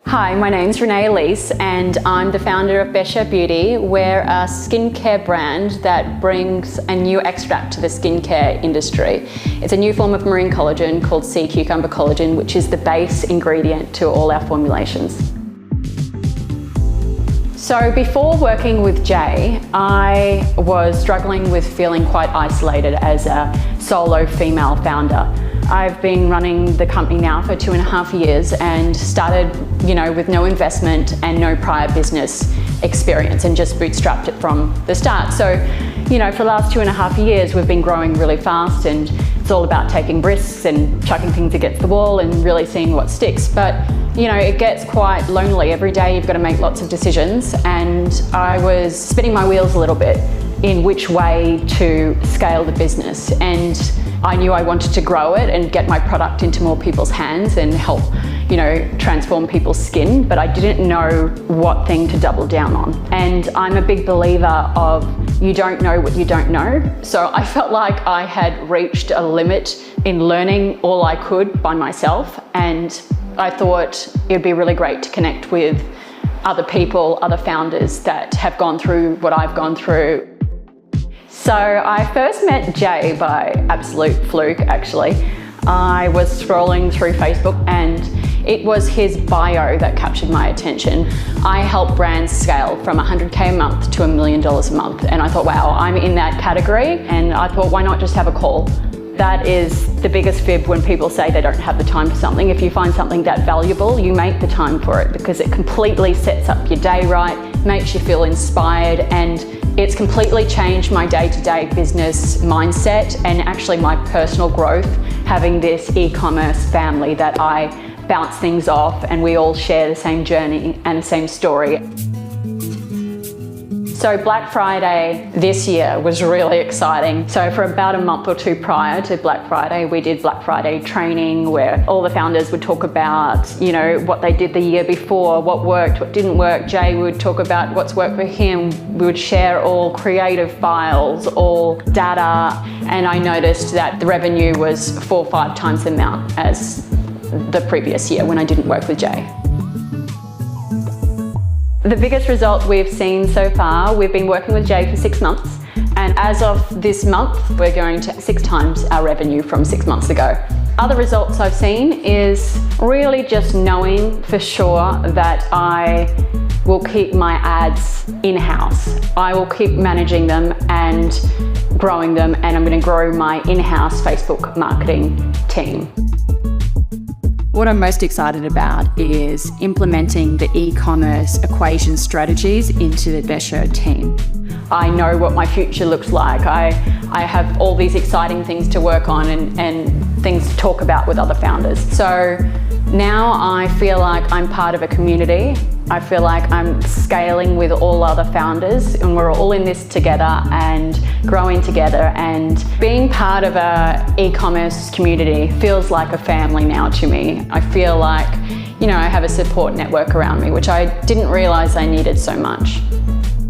Hi, my name's Renee Elise and I'm the founder of Bescher Beauty. We're a skincare brand that brings a new extract to the skincare industry. It's a new form of marine collagen called sea cucumber collagen, which is the base ingredient to all our formulations. So before working with Jay, I was struggling with feeling quite isolated as a solo female founder. I've been running the company now for 2.5 years and started, with no investment and no prior business experience and just bootstrapped it from the start. So, for the last 2.5 years, we've been growing really fast and it's all about taking risks and chucking things against the wall and really seeing what sticks. But, it gets quite lonely. Every day you've got to make lots of decisions, and I was spinning my wheels a little bit in which way to scale the business. And I knew I wanted to grow it and get my product into more people's hands and help, transform people's skin, but I didn't know what thing to double down on. And I'm a big believer of you don't know what you don't know. So I felt like I had reached a limit in learning all I could by myself, and I thought it'd be really great to connect with other people, other founders that have gone through what I've gone through. So I first met Jay by absolute fluke, actually. I was scrolling through Facebook and it was his bio that captured my attention. I help brands scale from 100K a month to $1 million a month. And I thought, wow, I'm in that category. And I thought, why not just have a call? That is the biggest fib when people say they don't have the time for something. If you find something that valuable, you make the time for it because it completely sets up your day right, makes you feel inspired, and it's completely changed my day-to-day business mindset and actually my personal growth, having this e-commerce family that I bounce things off and we all share the same journey and the same story. So Black Friday this year was really exciting. So for about a month or two prior to Black Friday, we did Black Friday training where all the founders would talk about, what they did the year before, what worked, what didn't work. Jay would talk about what's worked for him. We would share all creative files, all data, and I noticed that the revenue was 4 or 5 times the amount as the previous year when I didn't work with Jay. The biggest result we've seen so far, we've been working with Jay for 6 months, and as of this month, we're going to 6 times our revenue from 6 months ago. Other results I've seen is really just knowing for sure that I will keep my ads in-house. I will keep managing them and growing them, and I'm going to grow my in-house Facebook marketing team. What I'm most excited about is implementing the e-commerce equation strategies into the Bescher team. I know what my future looks like. I have all these exciting things to work on and things to talk about with other founders. So now I feel like I'm part of a community. I feel like I'm scaling with all other founders and we're all in this together and growing together, and being part of a e-commerce community feels like a family now to me. I feel like, I have a support network around me, which I didn't realize I needed so much.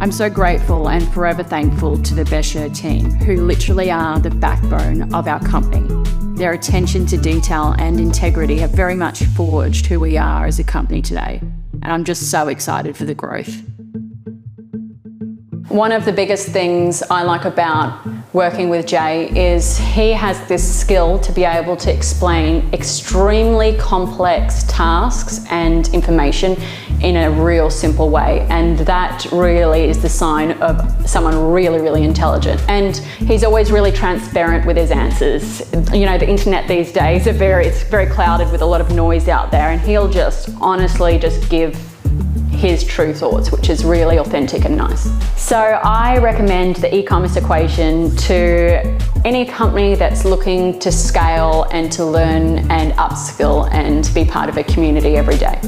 I'm so grateful and forever thankful to the Bescher team, who literally are the backbone of our company. Their attention to detail and integrity have very much forged who we are as a company today. And I'm just so excited for the growth. One of the biggest things I like about working with Jay is he has this skill to be able to explain extremely complex tasks and information in a real simple way. And that really is the sign of someone really, really intelligent. And he's always really transparent with his answers. The internet these days it's very clouded with a lot of noise out there, and he'll just honestly just give his true thoughts, which is really authentic and nice. So I recommend the e-commerce equation to any company that's looking to scale and to learn and upskill and be part of a community every day.